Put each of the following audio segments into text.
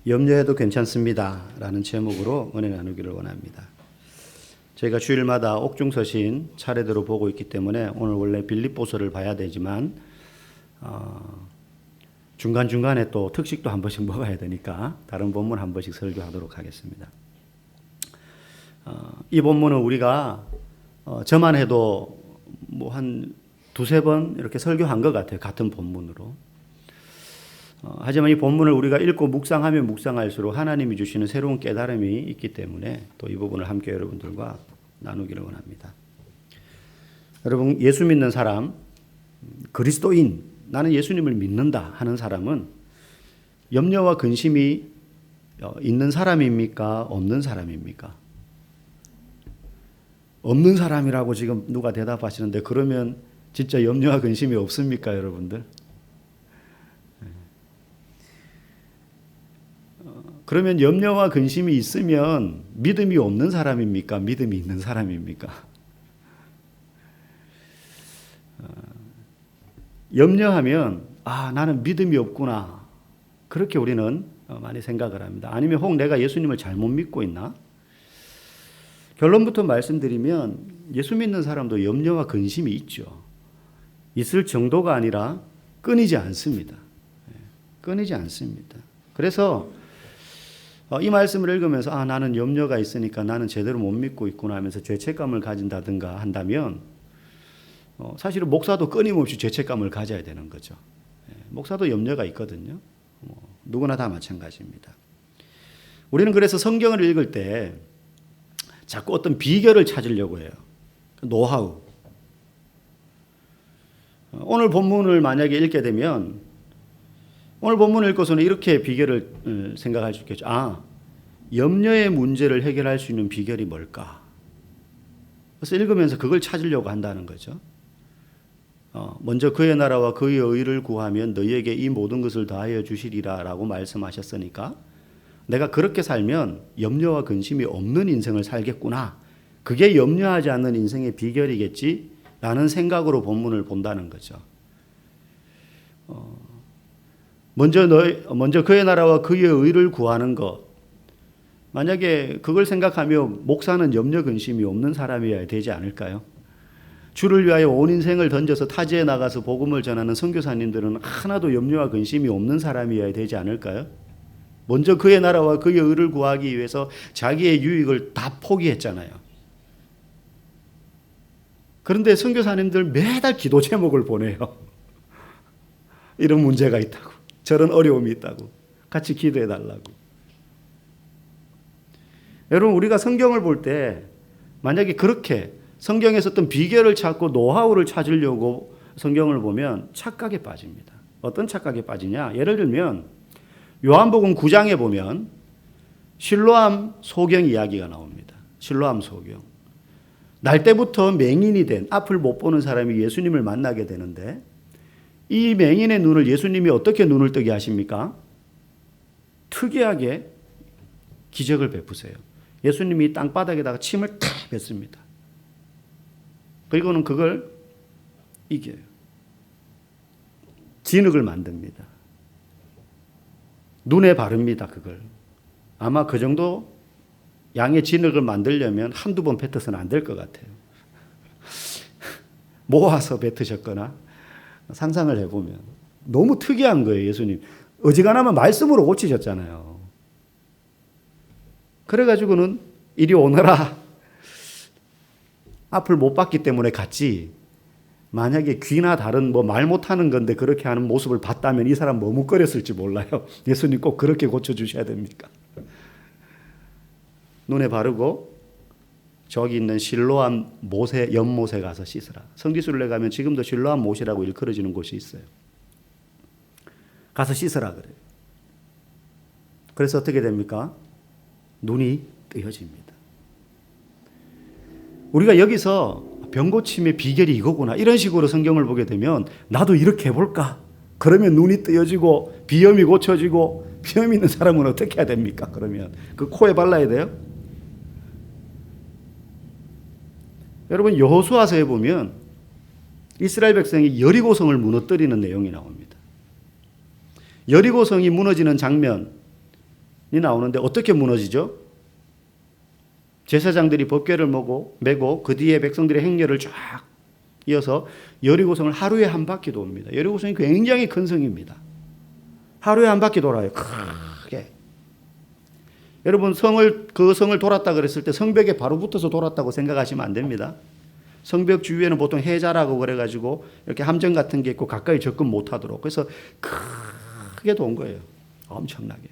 염려해도 괜찮습니다 라는 제목으로 은혜 나누기를 원합니다. 저희가 주일마다 옥중서신 차례대로 보고 있기 때문에 오늘 원래 빌립보서를 봐야 되지만 중간중간에 또 특식도 한 번씩 먹어야 되니까 다른 본문 한 번씩 설교하도록 하겠습니다. 이 본문은 우리가 저만 해도 뭐 한 두세 번 이렇게 설교한 것 같아요. 같은 본문으로. 하지만 이 본문을 우리가 읽고 묵상하면 묵상할수록 하나님이 주시는 새로운 깨달음이 있기 때문에 또 이 부분을 함께 여러분들과 나누기를 원합니다. 여러분, 예수 믿는 사람, 그리스도인, 나는 예수님을 믿는다 하는 사람은 염려와 근심이 있는 사람입니까? 없는 사람입니까? 없는 사람이라고 지금 누가 대답하시는데 그러면 진짜 염려와 근심이 없습니까, 여러분들? 그러면 염려와 근심이 있으면 믿음이 없는 사람입니까? 믿음이 있는 사람입니까? 염려하면 나는 믿음이 없구나. 그렇게 우리는 많이 생각을 합니다. 아니면 혹 내가 예수님을 잘못 믿고 있나? 결론부터 말씀드리면 예수 믿는 사람도 염려와 근심이 있죠. 있을 정도가 아니라 끊이지 않습니다. 끊이지 않습니다. 그래서 이 말씀을 읽으면서 나는 염려가 있으니까 나는 제대로 못 믿고 있구나 하면서 죄책감을 가진다든가 한다면 사실은 목사도 끊임없이 죄책감을 가져야 되는 거죠. 목사도 염려가 있거든요. 누구나 다 마찬가지입니다. 우리는 그래서 성경을 읽을 때 자꾸 어떤 비결을 찾으려고 해요. 노하우. 오늘 본문을 만약에 읽게 되면 오늘 본문을 읽고서는 이렇게 비결을 생각할 수 있겠죠. 염려의 문제를 해결할 수 있는 비결이 뭘까? 그래서 읽으면서 그걸 찾으려고 한다는 거죠. 먼저 그의 나라와 그의 의를 구하면 너희에게 이 모든 것을 다하여 주시리라 라고 말씀하셨으니까 내가 그렇게 살면 염려와 근심이 없는 인생을 살겠구나. 그게 염려하지 않는 인생의 비결이겠지 라는 생각으로 본문을 본다는 거죠. 먼저 그의 나라와 그의 의를 구하는 것. 만약에 그걸 생각하며 목사는 염려 근심이 없는 사람이어야 되지 않을까요? 주를 위하여 온 인생을 던져서 타지에 나가서 복음을 전하는 선교사님들은 하나도 염려와 근심이 없는 사람이어야 되지 않을까요? 먼저 그의 나라와 그의 의를 구하기 위해서 자기의 유익을 다 포기했잖아요. 그런데 선교사님들 매달 기도 제목을 보내요. 이런 문제가 있다고, 저런 어려움이 있다고, 같이 기도해 달라고. 여러분, 우리가 성경을 볼 때 만약에 그렇게 성경에서 어떤 비결을 찾고 노하우를 찾으려고 성경을 보면 착각에 빠집니다. 어떤 착각에 빠지냐? 예를 들면 요한복음 9장에 보면 실로암 소경 이야기가 나옵니다. 실로암 소경. 날 때부터 맹인이 된, 앞을 못 보는 사람이 예수님을 만나게 되는데 이 맹인의 눈을 예수님이 어떻게 눈을 뜨게 하십니까? 특이하게 기적을 베푸세요. 예수님이 땅바닥에다가 침을 탁 뱉습니다. 그리고는 그걸 이겨요. 진흙을 만듭니다. 눈에 바릅니다. 그걸. 아마 그 정도 양의 진흙을 만들려면 한두 번 뱉어서는 안 될 것 같아요. 모아서 뱉으셨거나 상상을 해보면 너무 특이한 거예요. 예수님. 어지간하면 말씀으로 고치셨잖아요. 그래가지고는 이리 오너라. 앞을 못 봤기 때문에 갔지. 만약에 귀나 다른 말 못하는 건데 그렇게 하는 모습을 봤다면 이 사람 머뭇거렸을지 몰라요. 예수님 꼭 그렇게 고쳐주셔야 됩니까? 눈에 바르고 저기 있는 실로암 모세, 연못에 가서 씻으라. 성지순례 가면 지금도 실로암 못이라고 일컬어지는 곳이 있어요. 가서 씻으라 그래요. 그래서 어떻게 됩니까? 눈이 뜨여집니다. 우리가 여기서 병고침의 비결이 이거구나 이런 식으로 성경을 보게 되면 나도 이렇게 해볼까? 그러면 눈이 뜨여지고 비염이 고쳐지고 비염 있는 사람은 어떻게 해야 됩니까? 그러면 그 코에 발라야 돼요? 여러분 여호수아서에 보면 이스라엘 백성이 여리고성을 무너뜨리는 내용이 나옵니다. 여리고성이 무너지는 장면 나오는데 어떻게 무너지죠? 제사장들이 법궤를 메고 그 뒤에 백성들의 행렬을 쫙 이어서 여리고성을 하루에 한 바퀴 돕니다. 여리고성이 굉장히 큰 성입니다. 하루에 한 바퀴 돌아요. 크게. 여러분 그 성을 돌았다 그랬을 때 성벽에 바로 붙어서 돌았다고 생각하시면 안 됩니다. 성벽 주위에는 보통 해자라고 그래가지고 이렇게 함정 같은 게 있고 가까이 접근 못하도록. 그래서 크게 돈 거예요. 엄청나게.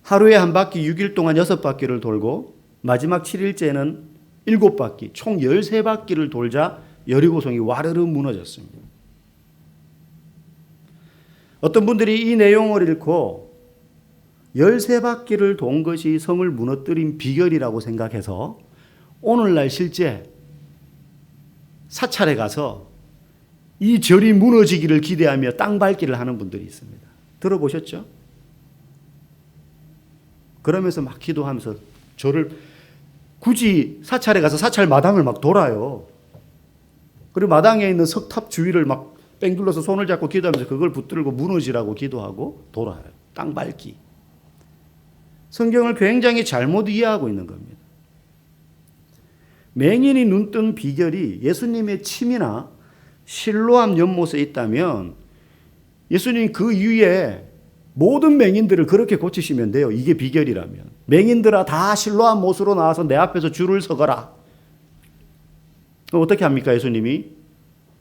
하루에 한 바퀴 6일 동안 6바퀴를 돌고 마지막 7일째는 7바퀴 총 13바퀴를 돌자 여리고성이 와르르 무너졌습니다. 어떤 분들이 이 내용을 읽고 13바퀴를 돈 것이 성을 무너뜨린 비결이라고 생각해서 오늘날 실제 사찰에 가서 이 절이 무너지기를 기대하며 땅 밟기를 하는 분들이 있습니다. 들어보셨죠? 그러면서 막 기도하면서 절을 굳이 사찰에 가서 사찰 마당을 막 돌아요. 그리고 마당에 있는 석탑 주위를 막 뺑둘러서 손을 잡고 기도하면서 그걸 붙들고 무너지라고 기도하고 돌아요. 땅 밟기. 성경을 굉장히 잘못 이해하고 있는 겁니다. 맹인이 눈뜬 비결이 예수님의 침이나 실로암 연못에 있다면 예수님 그 이후에 모든 맹인들을 그렇게 고치시면 돼요. 이게 비결이라면. 맹인들아 다 실로암 못으로 나와서 내 앞에서 줄을 서거라. 그럼 어떻게 합니까? 예수님이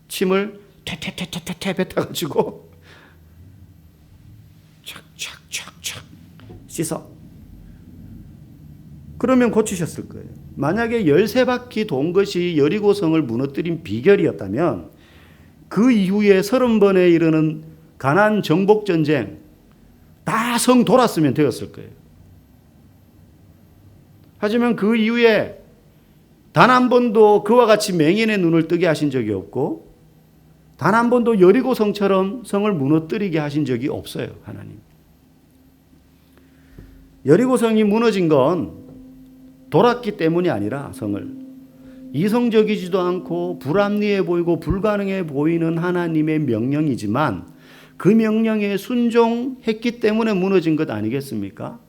침을 퇴퇴퇴퇴퇴 뱉어가지고 촥촥촥촥 씻어. 그러면 고치셨을 거예요. 만약에 13바퀴 돈 것이 여리고성을 무너뜨린 비결이었다면 그 이후에 30번에 이르는 가나안 정복 전쟁 다 성 돌았으면 되었을 거예요. 하지만 그 이후에 단 한 번도 그와 같이 맹인의 눈을 뜨게 하신 적이 없고 단 한 번도 여리고성처럼 성을 무너뜨리게 하신 적이 없어요. 하나님. 여리고성이 무너진 건 돌았기 때문이 아니라 성을 이성적이지도 않고 불합리해 보이고 불가능해 보이는 하나님의 명령이지만 그 명령에 순종했기 때문에 무너진 것 아니겠습니까?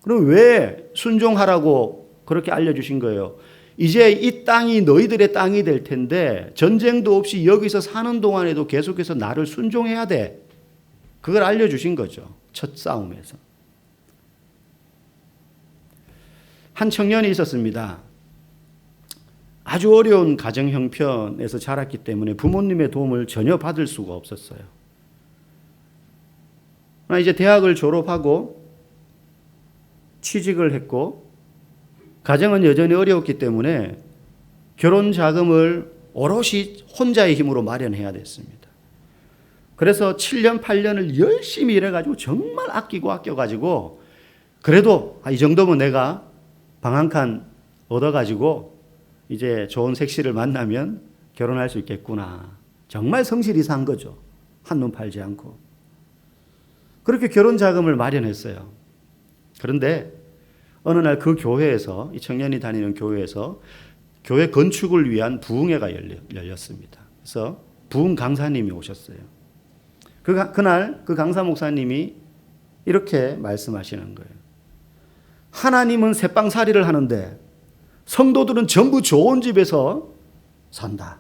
그럼 왜 순종하라고 그렇게 알려주신 거예요? 이제 이 땅이 너희들의 땅이 될 텐데 전쟁도 없이 여기서 사는 동안에도 계속해서 나를 순종해야 돼. 그걸 알려주신 거죠. 첫 싸움에서. 한 청년이 있었습니다. 아주 어려운 가정 형편에서 자랐기 때문에 부모님의 도움을 전혀 받을 수가 없었어요. 이제 대학을 졸업하고 취직을 했고 가정은 여전히 어려웠기 때문에 결혼 자금을 오롯이 혼자의 힘으로 마련해야 됐습니다. 그래서 7년, 8년을 열심히 일해가지고 정말 아껴가지고 그래도 이 정도면 내가 방 한 칸 얻어가지고 이제 좋은 색시를 만나면 결혼할 수 있겠구나. 정말 성실히 산 거죠. 한눈 팔지 않고. 그렇게 결혼 자금을 마련했어요. 그런데 어느 날 그 교회에서 이 청년이 다니는 교회에서 교회 건축을 위한 부흥회가 열렸습니다. 그래서 부흥 강사님이 오셨어요. 그날 그 강사 목사님이 이렇게 말씀하시는 거예요. 하나님은 새빵살이를 하는데 성도들은 전부 좋은 집에서 산다.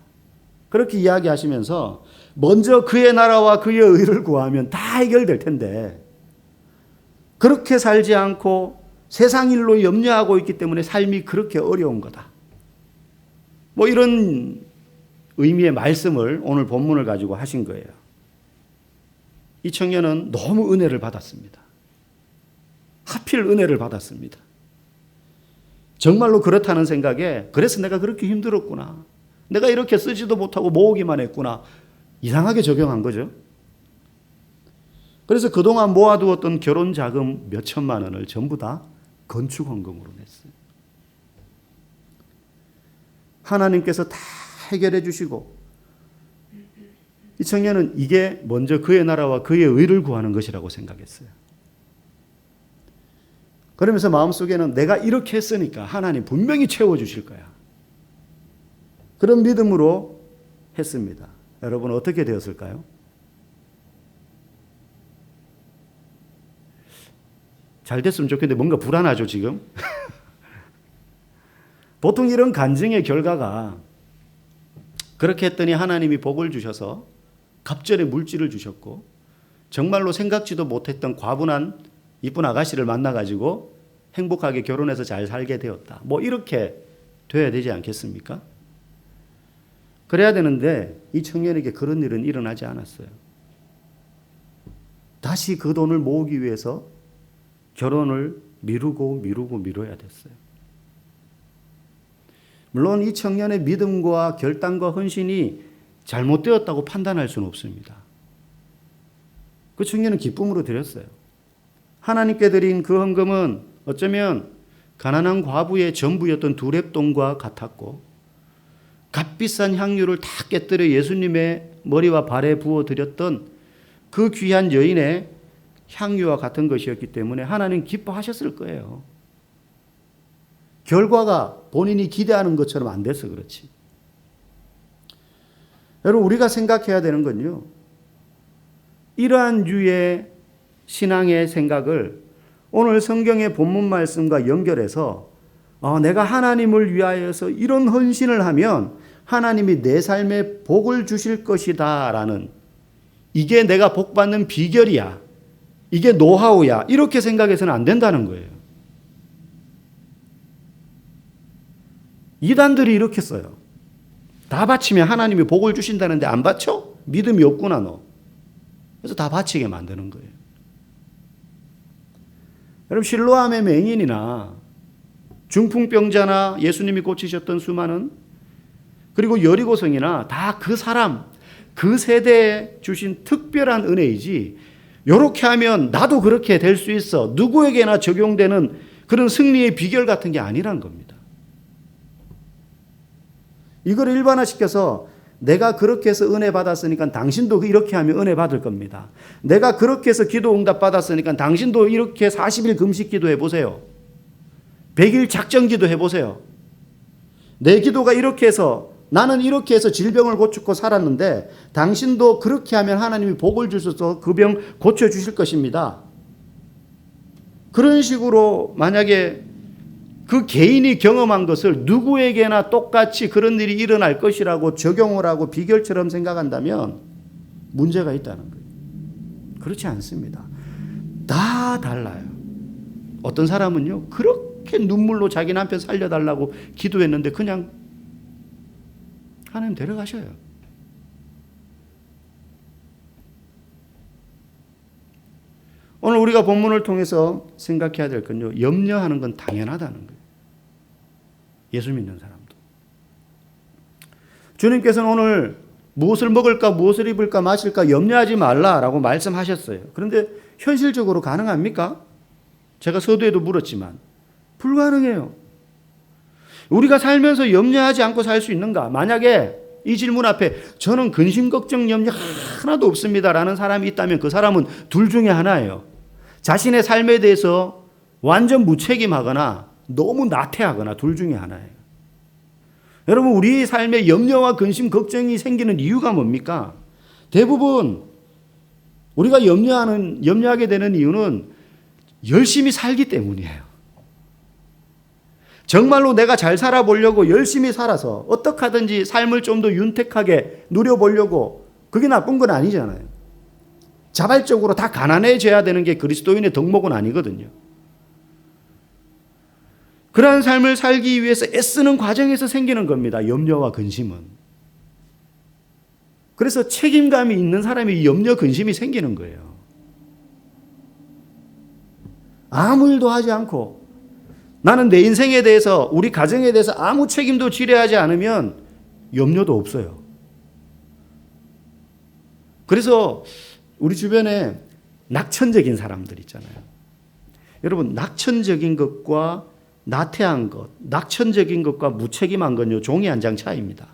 그렇게 이야기하시면서 먼저 그의 나라와 그의 의를 구하면 다 해결될 텐데 그렇게 살지 않고 세상 일로 염려하고 있기 때문에 삶이 그렇게 어려운 거다. 뭐 이런 의미의 말씀을 오늘 본문을 가지고 하신 거예요. 이 청년은 너무 은혜를 받았습니다. 하필 은혜를 받았습니다. 정말로 그렇다는 생각에 그래서 내가 그렇게 힘들었구나. 내가 이렇게 쓰지도 못하고 모으기만 했구나. 이상하게 적용한 거죠. 그래서 그동안 모아두었던 결혼 자금 몇 천만 원을 전부 다 건축 헌금으로 냈어요. 하나님께서 다 해결해 주시고 이 청년은 이게 먼저 그의 나라와 그의 의를 구하는 것이라고 생각했어요. 그러면서 마음속에는 내가 이렇게 했으니까 하나님 분명히 채워주실 거야. 그런 믿음으로 했습니다. 여러분 어떻게 되었을까요? 잘 됐으면 좋겠는데 뭔가 불안하죠, 지금? 보통 이런 간증의 결과가 그렇게 했더니 하나님이 복을 주셔서 갑절에 물질을 주셨고 정말로 생각지도 못했던 과분한 이쁜 아가씨를 만나가지고 행복하게 결혼해서 잘 살게 되었다. 뭐 이렇게 돼야 되지 않겠습니까? 그래야 되는데 이 청년에게 그런 일은 일어나지 않았어요. 다시 그 돈을 모으기 위해서 결혼을 미뤄야 됐어요. 물론 이 청년의 믿음과 결단과 헌신이 잘못되었다고 판단할 수는 없습니다. 그 청년은 기쁨으로 드렸어요. 하나님께 드린 그 헌금은 어쩌면 가난한 과부의 전부였던 두 렙돈과 같았고 값비싼 향유를 다 깨뜨려 예수님의 머리와 발에 부어드렸던 그 귀한 여인의 향유와 같은 것이었기 때문에 하나님 기뻐하셨을 거예요. 결과가 본인이 기대하는 것처럼 안 돼서 그렇지. 여러분, 우리가 생각해야 되는 건요, 이러한 유의 신앙의 생각을 오늘 성경의 본문 말씀과 연결해서 내가 하나님을 위하여서 이런 헌신을 하면 하나님이 내 삶에 복을 주실 것이다 라는, 이게 내가 복받는 비결이야, 이게 노하우야, 이렇게 생각해서는 안 된다는 거예요. 이단들이 이렇게 써요. 다 바치면 하나님이 복을 주신다는데 안 바쳐? 믿음이 없구나 너. 그래서 다 바치게 만드는 거예요. 여러분, 실로암의 맹인이나 중풍병자나 예수님이 고치셨던 수많은, 그리고 여리고성이나 다 그 사람, 그 세대에 주신 특별한 은혜이지, 이렇게 하면 나도 그렇게 될 수 있어, 누구에게나 적용되는 그런 승리의 비결 같은 게 아니란 겁니다. 이걸 일반화시켜서 내가 그렇게 해서 은혜 받았으니까 당신도 이렇게 하면 은혜 받을 겁니다. 내가 그렇게 해서 기도 응답 받았으니까 당신도 이렇게 40일 금식 기도해 보세요. 100일 작정 기도해 보세요. 내 기도가 이렇게 해서, 나는 이렇게 해서 질병을 고치고 살았는데 당신도 그렇게 하면 하나님이 복을 주셔서 그 병 고쳐주실 것입니다. 그런 식으로 만약에 그 개인이 경험한 것을 누구에게나 똑같이 그런 일이 일어날 것이라고 적용을 하고 비결처럼 생각한다면 문제가 있다는 거예요. 그렇지 않습니다. 다 달라요. 어떤 사람은요, 그렇게 눈물로 자기 남편 살려달라고 기도했는데 그냥 하나님 데려가셔요. 오늘 우리가 본문을 통해서 생각해야 될 건요, 염려하는 건 당연하다는 거예요. 예수 믿는 사람도. 주님께서는 오늘 무엇을 먹을까, 무엇을 입을까, 마실까 염려하지 말라라고 말씀하셨어요. 그런데 현실적으로 가능합니까? 제가 서두에도 물었지만 불가능해요. 우리가 살면서 염려하지 않고 살 수 있는가? 만약에 이 질문 앞에 저는 근심, 걱정, 염려 하나도 없습니다라는 사람이 있다면 그 사람은 둘 중에 하나예요. 자신의 삶에 대해서 완전 무책임하거나 너무 나태하거나 둘 중에 하나예요. 여러분, 우리 삶에 염려와 근심, 걱정이 생기는 이유가 뭡니까? 대부분 우리가 염려하게 되는 이유는 열심히 살기 때문이에요. 정말로 내가 잘 살아보려고 열심히 살아서 어떻게 하든지 삶을 좀 더 윤택하게 누려보려고, 그게 나쁜 건 아니잖아요. 자발적으로 다 가난해져야 되는 게 그리스도인의 덕목은 아니거든요. 그러한 삶을 살기 위해서 애쓰는 과정에서 생기는 겁니다. 염려와 근심은. 그래서 책임감이 있는 사람이 염려, 근심이 생기는 거예요. 아무 일도 하지 않고 나는 내 인생에 대해서, 우리 가정에 대해서 아무 책임도 지려하지 않으면 염려도 없어요. 그래서 우리 주변에 낙천적인 사람들 있잖아요. 여러분, 낙천적인 것과 나태한 것, 낙천적인 것과 무책임한 건요, 종이 한 장 차이입니다.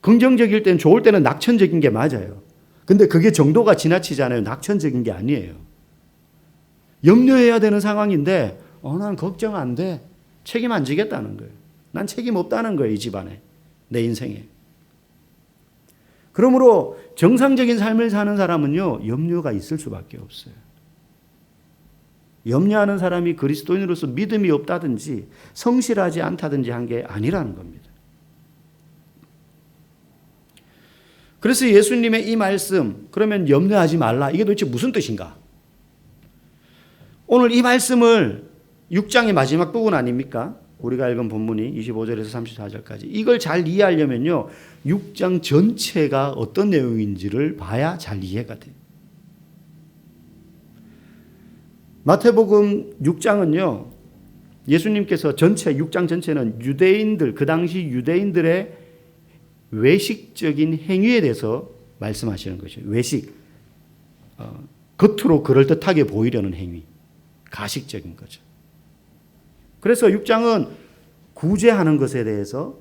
긍정적일 때는, 좋을 때는 낙천적인 게 맞아요. 근데 그게 정도가 지나치잖아요. 낙천적인 게 아니에요. 염려해야 되는 상황인데 난 걱정 안 돼. 책임 안 지겠다는 거예요. 난 책임 없다는 거예요. 이 집안에, 내 인생에. 그러므로 정상적인 삶을 사는 사람은요, 염려가 있을 수밖에 없어요. 염려하는 사람이 그리스도인으로서 믿음이 없다든지 성실하지 않다든지 한 게 아니라는 겁니다. 그래서 예수님의 이 말씀, 그러면 염려하지 말라, 이게 도대체 무슨 뜻인가? 오늘 이 말씀을 6장의 마지막 부분 아닙니까? 우리가 읽은 본문이 25절에서 34절까지. 이걸 잘 이해하려면요, 6장 전체가 어떤 내용인지를 봐야 잘 이해가 돼요. 마태복음 6장은요, 예수님께서 전체 6장 전체는 유대인들, 그 당시 유대인들의 외식적인 행위에 대해서 말씀하시는 거죠. 외식, 겉으로 그럴듯하게 보이려는 행위, 가식적인 거죠. 그래서 6장은 구제하는 것에 대해서,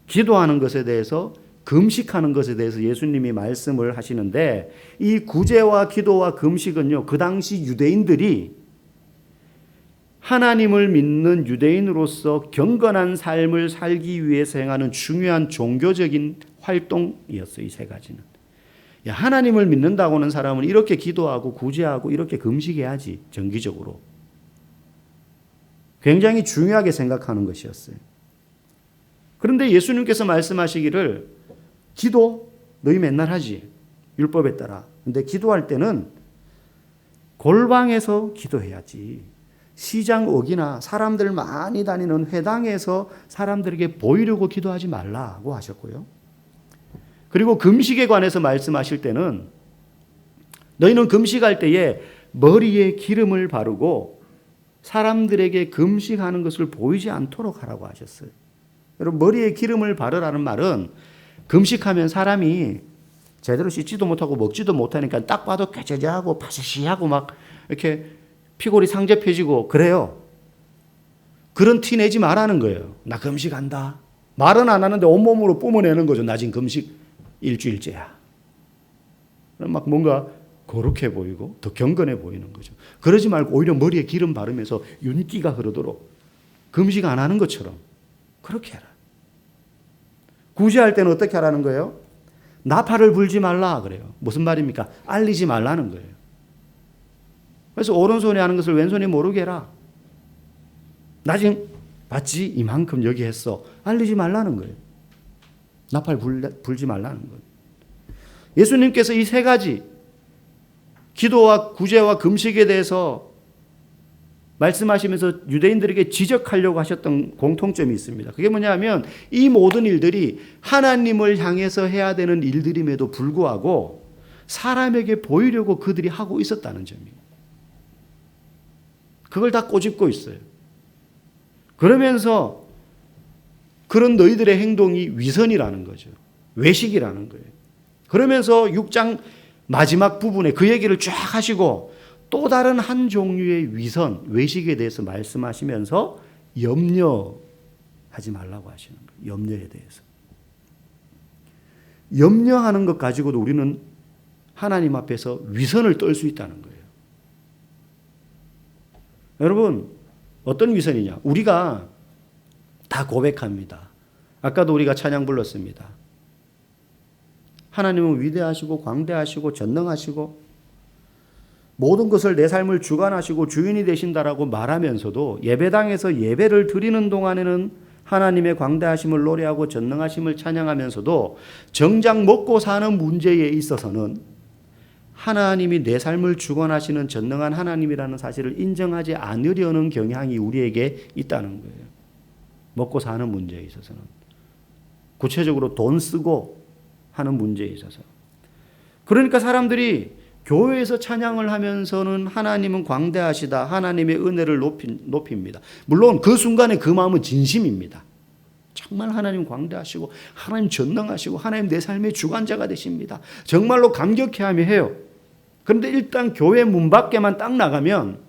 기도하는 것에 대해서, 금식하는 것에 대해서 예수님이 말씀을 하시는데, 이 구제와 기도와 금식은요, 그 당시 유대인들이 하나님을 믿는 유대인으로서 경건한 삶을 살기 위해서 행하는 중요한 종교적인 활동이었어요. 이 세 가지는. 야, 하나님을 믿는다고 하는 사람은 이렇게 기도하고 구제하고 이렇게 금식해야지, 정기적으로. 굉장히 중요하게 생각하는 것이었어요. 그런데 예수님께서 말씀하시기를, 기도 너희 맨날 하지, 율법에 따라. 근데 기도할 때는 골방에서 기도해야지, 시장 옥이나 사람들 많이 다니는 회당에서 사람들에게 보이려고 기도하지 말라고 하셨고요. 그리고 금식에 관해서 말씀하실 때는, 너희는 금식할 때에 머리에 기름을 바르고 사람들에게 금식하는 것을 보이지 않도록 하라고 하셨어요. 여러분, 머리에 기름을 바르라는 말은, 금식하면 사람이 제대로 씻지도 못하고 먹지도 못하니까 딱 봐도 꾀죄죄하고 파시시하고 막 이렇게 피골이 상접해지고 그래요. 그런 티 내지 말라는 거예요. 나 금식한다. 말은 안 하는데 온몸으로 뿜어내는 거죠. 나 지금 금식 일주일째야. 그럼 막 뭔가 거룩해 보이고 더 경건해 보이는 거죠. 그러지 말고 오히려 머리에 기름 바르면서 윤기가 흐르도록 금식 안 하는 것처럼 그렇게 해라. 구제할 때는 어떻게 하라는 거예요? 나팔을 불지 말라 그래요. 무슨 말입니까? 알리지 말라는 거예요. 그래서 오른손이 하는 것을 왼손이 모르게 해라. 나 지금 봤지? 이만큼 여기 했어. 알리지 말라는 거예요. 나팔 불지 말라는 거예요. 예수님께서 이 세 가지, 기도와 구제와 금식에 대해서 말씀하시면서 유대인들에게 지적하려고 하셨던 공통점이 있습니다. 그게 뭐냐면, 이 모든 일들이 하나님을 향해서 해야 되는 일들임에도 불구하고 사람에게 보이려고 그들이 하고 있었다는 점이에요. 그걸 다 꼬집고 있어요. 그러면서 그런 너희들의 행동이 위선이라는 거죠. 외식이라는 거예요. 그러면서 6장 마지막 부분에 그 얘기를 쫙 하시고 또 다른 한 종류의 위선, 외식에 대해서 말씀하시면서 염려하지 말라고 하시는 거예요. 염려에 대해서. 염려하는 것 가지고도 우리는 하나님 앞에서 위선을 떨 수 있다는 거예요. 여러분, 어떤 위선이냐? 우리가 다 고백합니다. 아까도 우리가 찬양 불렀습니다. 하나님은 위대하시고 광대하시고 전능하시고 모든 것을 내 삶을 주관하시고 주인이 되신다라고 말하면서도 예배당에서 예배를 드리는 동안에는 하나님의 광대하심을 노래하고 전능하심을 찬양하면서도 정작 먹고 사는 문제에 있어서는 하나님이 내 삶을 주관하시는 전능한 하나님이라는 사실을 인정하지 않으려는 경향이 우리에게 있다는 거예요. 먹고 사는 문제에 있어서는. 구체적으로 돈 쓰고 하는 문제에 있어서. 그러니까 사람들이 교회에서 찬양을 하면서는 하나님은 광대하시다, 하나님의 은혜를 높입니다. 물론 그 순간에 그 마음은 진심입니다. 정말 하나님 광대하시고 하나님 전능하시고 하나님 내 삶의 주관자가 되십니다. 정말로 감격해하며 해요. 그런데 일단 교회 문 밖에만 딱 나가면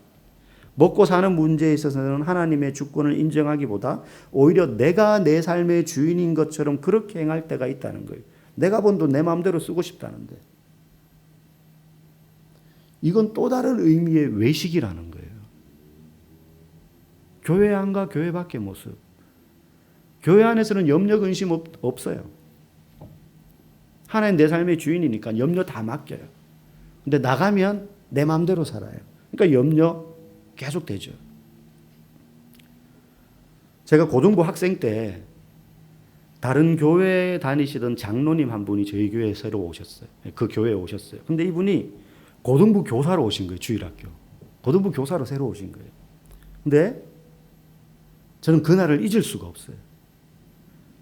먹고 사는 문제에 있어서는 하나님의 주권을 인정하기보다 오히려 내가 내 삶의 주인인 것처럼 그렇게 행할 때가 있다는 거예요. 내가 번 돈 내 마음대로 쓰고 싶다는데. 이건 또 다른 의미의 외식이라는 거예요. 교회 안과 교회 밖의 모습. 교회 안에서는 염려 근심 없어요. 하나님 내 삶의 주인이니까 염려 다 맡겨요. 근데 나가면 내 마음대로 살아요. 그러니까 염려 계속 되죠. 제가 고등부 학생 때 다른 교회 다니시던 장로님 한 분이 저희 교회에 새로 오셨어요. 그 교회에 오셨어요. 근데 이분이 고등부 교사로 오신 거예요. 주일학교. 고등부 교사로 새로 오신 거예요. 근데 저는 그날을 잊을 수가 없어요.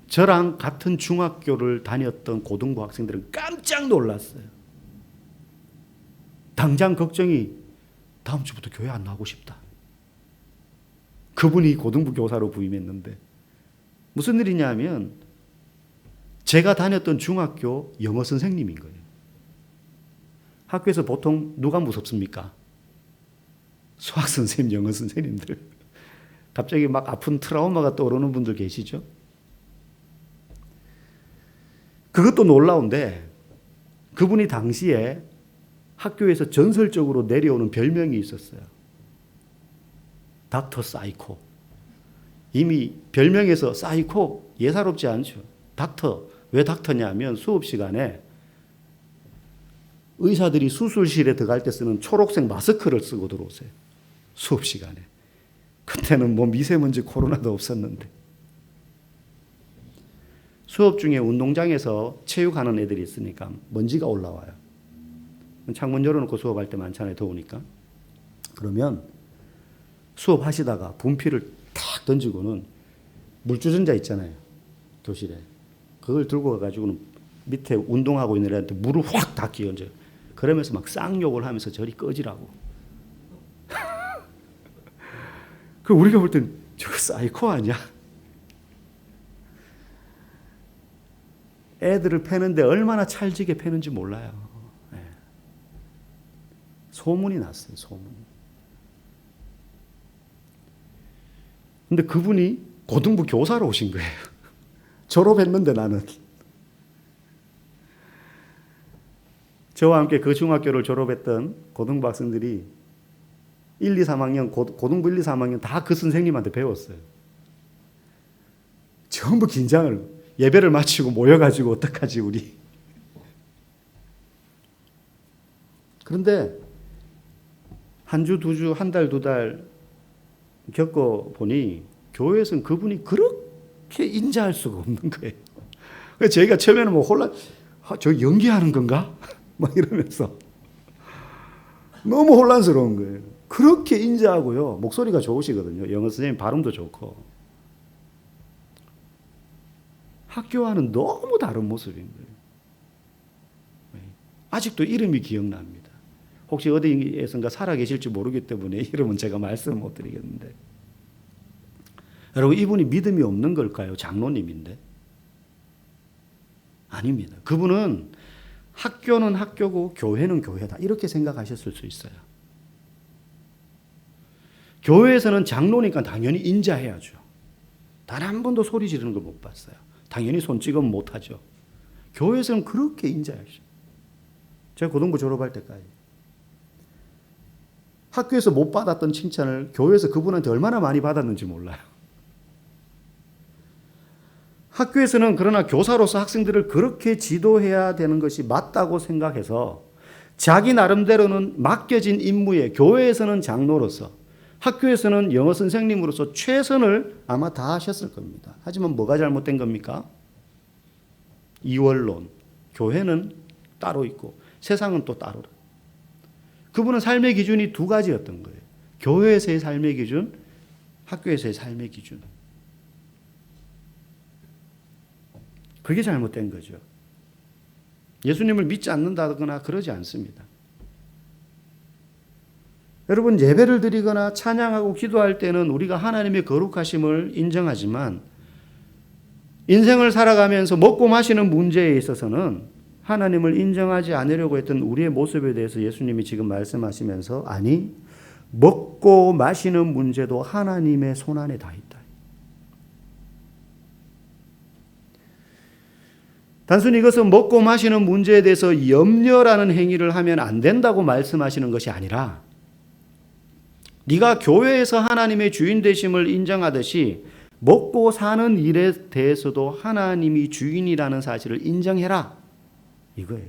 저랑 같은 중학교를 다녔던 고등부 학생들은 깜짝 놀랐어요. 당장 걱정이 다음 주부터 교회 안 나오고 싶다. 그분이 고등부 교사로 부임했는데 무슨 일이냐면 제가 다녔던 중학교 영어 선생님인 거예요. 학교에서 보통 누가 무섭습니까? 수학 선생님, 영어 선생님들. 갑자기 막 아픈 트라우마가 떠오르는 분들 계시죠? 그것도 놀라운데 그분이 당시에 학교에서 전설적으로 내려오는 별명이 있었어요. 닥터 사이코. 이미 별명에서 사이코 예사롭지 않죠. 닥터. 왜 닥터냐면 수업 시간에 의사들이 수술실에 들어갈 때 쓰는 초록색 마스크를 쓰고 들어오세요. 수업 시간에. 그때는 뭐 미세먼지 코로나도 없었는데. 수업 중에 운동장에서 체육하는 애들이 있으니까 먼지가 올라와요. 창문 열어놓고 수업할 때 많잖아요. 더우니까. 그러면 수업하시다가 분필을 탁 던지고는 물주전자 있잖아요. 교실에. 그걸 들고 가가지고는 밑에 운동하고 있는 애한테 물을 확 다 끼얹어요. 그러면서 막 쌍욕을 하면서 저리 꺼지라고. 그 우리가 볼 땐 저거 사이코 아니야? 애들을 패는데 얼마나 찰지게 패는지 몰라요. 네. 소문이 났어요. 소문. 근데 그분이 고등부 교사로 오신 거예요. 졸업했는데 나는. 저와 함께 그 중학교를 졸업했던 고등부 학생들이 1, 2, 3학년, 고등부 1, 2, 3학년 다 그 선생님한테 배웠어요. 전부 긴장을, 예배를 마치고 모여가지고 어떡하지 우리. 그런데 한 주, 두 주, 한 달, 두 달 겪어보니 교회에서는 그분이 그렇게 인자할 수가 없는 거예요. 그래서 저희가 처음에는 뭐 혼란, 저 연기하는 건가? 막 이러면서 너무 혼란스러운 거예요. 그렇게 인자하고요. 목소리가 좋으시거든요. 영어 선생님 발음도 좋고. 학교와는 너무 다른 모습인 거예요. 아직도 이름이 기억납니다. 혹시 어디에선가 살아계실지 모르기 때문에 이름은 제가 말씀을 못 드리겠는데. 여러분, 이분이 믿음이 없는 걸까요? 장로님인데. 아닙니다. 그분은 학교는 학교고 교회는 교회다. 이렇게 생각하셨을 수 있어요. 교회에서는 장로니까 당연히 인자해야죠. 단 한 번도 소리 지르는 걸 못 봤어요. 당연히 손 찍으면 못하죠. 교회에서는 그렇게 인자하죠. 제가 고등부 졸업할 때까지. 학교에서 못 받았던 칭찬을 교회에서 그분한테 얼마나 많이 받았는지 몰라요. 학교에서는 그러나 교사로서 학생들을 그렇게 지도해야 되는 것이 맞다고 생각해서 자기 나름대로는 맡겨진 임무에 교회에서는 장로로서 학교에서는 영어 선생님으로서 최선을 아마 다 하셨을 겁니다. 하지만 뭐가 잘못된 겁니까? 이원론. 교회는 따로 있고 세상은 또 따로다. 그분은 삶의 기준이 두 가지였던 거예요. 교회에서의 삶의 기준, 학교에서의 삶의 기준. 그게 잘못된 거죠. 예수님을 믿지 않는다거나 그러지 않습니다. 여러분, 예배를 드리거나 찬양하고 기도할 때는 우리가 하나님의 거룩하심을 인정하지만 인생을 살아가면서 먹고 마시는 문제에 있어서는 하나님을 인정하지 않으려고 했던 우리의 모습에 대해서 예수님이 지금 말씀하시면서 아니, 먹고 마시는 문제도 하나님의 손안에 다 있다. 단순히 이것은 먹고 마시는 문제에 대해서 염려라는 행위를 하면 안 된다고 말씀하시는 것이 아니라 네가 교회에서 하나님의 주인 되심을 인정하듯이 먹고 사는 일에 대해서도 하나님이 주인이라는 사실을 인정해라. 이거예요.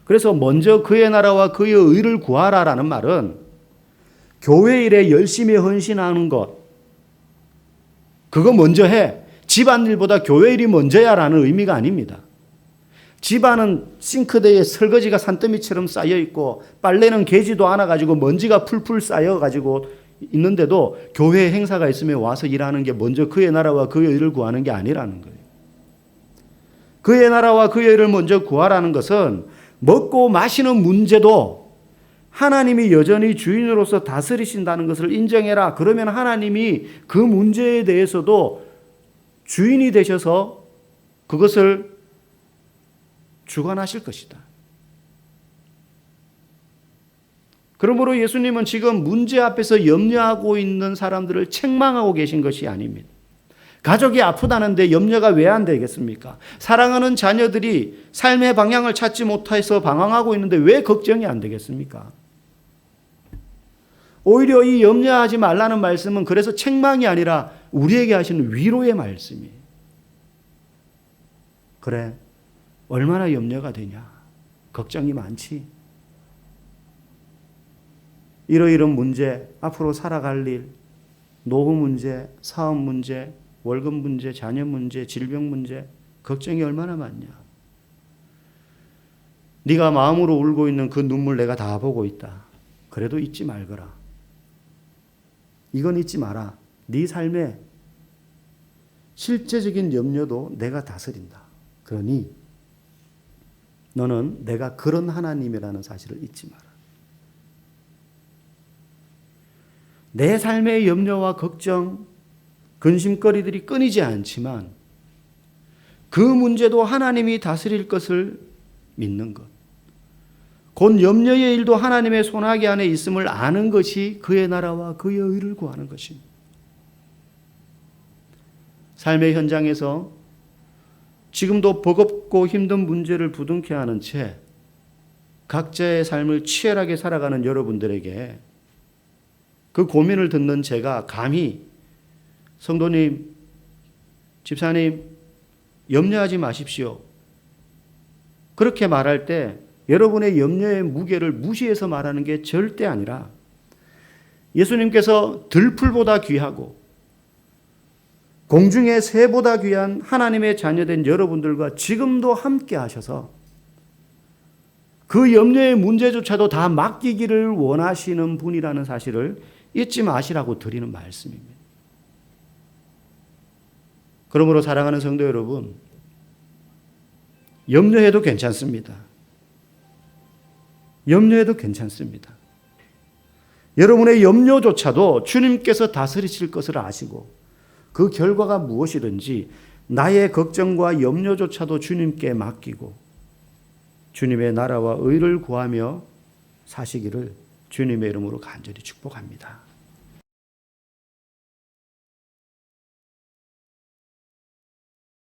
그래서 먼저 그의 나라와 그의 의를 구하라라는 말은 교회 일에 열심히 헌신하는 것, 그거 먼저 해. 집안일보다 교회 일이 먼저야라는 의미가 아닙니다. 집안은 싱크대에 설거지가 산더미처럼 쌓여 있고 빨래는 개지도 않아 가지고 먼지가 풀풀 쌓여 가지고 있는데도 교회 행사가 있으면 와서 일하는 게 먼저 그의 나라와 그의 의를 구하는 게 아니라는 거예요. 그의 나라와 그의 의를 먼저 구하라는 것은 먹고 마시는 문제도 하나님이 여전히 주인으로서 다스리신다는 것을 인정해라. 그러면 하나님이 그 문제에 대해서도 주인이 되셔서 그것을 주관하실 것이다. 그러므로 예수님은 지금 문제 앞에서 염려하고 있는 사람들을 책망하고 계신 것이 아닙니다. 가족이 아프다는데 염려가 왜 안 되겠습니까? 사랑하는 자녀들이 삶의 방향을 찾지 못해서 방황하고 있는데 왜 걱정이 안 되겠습니까? 오히려 이 염려하지 말라는 말씀은 그래서 책망이 아니라 우리에게 하시는 위로의 말씀이에요. 그래, 얼마나 염려가 되냐? 걱정이 많지? 이러이런 문제, 앞으로 살아갈 일, 노후 문제, 사업 문제, 월급 문제, 자녀 문제, 질병 문제, 걱정이 얼마나 많냐? 네가 마음으로 울고 있는 그 눈물 내가 다 보고 있다. 그래도 잊지 말거라. 이건 잊지 마라. 네 삶의 실제적인 염려도 내가 다스린다. 그러니 너는 내가 그런 하나님이라는 사실을 잊지 마라. 내 삶의 염려와 걱정, 근심거리들이 끊이지 않지만 그 문제도 하나님이 다스릴 것을 믿는 것. 곧 염려의 일도 하나님의 손아귀 안에 있음을 아는 것이 그의 나라와 그의 의를 구하는 것입니다. 삶의 현장에서 지금도 버겁고 힘든 문제를 부둥켜 하는 채 각자의 삶을 치열하게 살아가는 여러분들에게 그 고민을 듣는 제가 감히 성도님, 집사님, 염려하지 마십시오. 그렇게 말할 때 여러분의 염려의 무게를 무시해서 말하는 게 절대 아니라 예수님께서 들풀보다 귀하고 공중의 새보다 귀한 하나님의 자녀된 여러분들과 지금도 함께 하셔서 그 염려의 문제조차도 다 맡기기를 원하시는 분이라는 사실을 잊지 마시라고 드리는 말씀입니다. 그러므로 사랑하는 성도 여러분, 염려해도 괜찮습니다. 염려해도 괜찮습니다. 여러분의 염려조차도 주님께서 다스리실 것을 아시고 그 결과가 무엇이든지 나의 걱정과 염려조차도 주님께 맡기고 주님의 나라와 의를 구하며 사시기를 주님의 이름으로 간절히 축복합니다.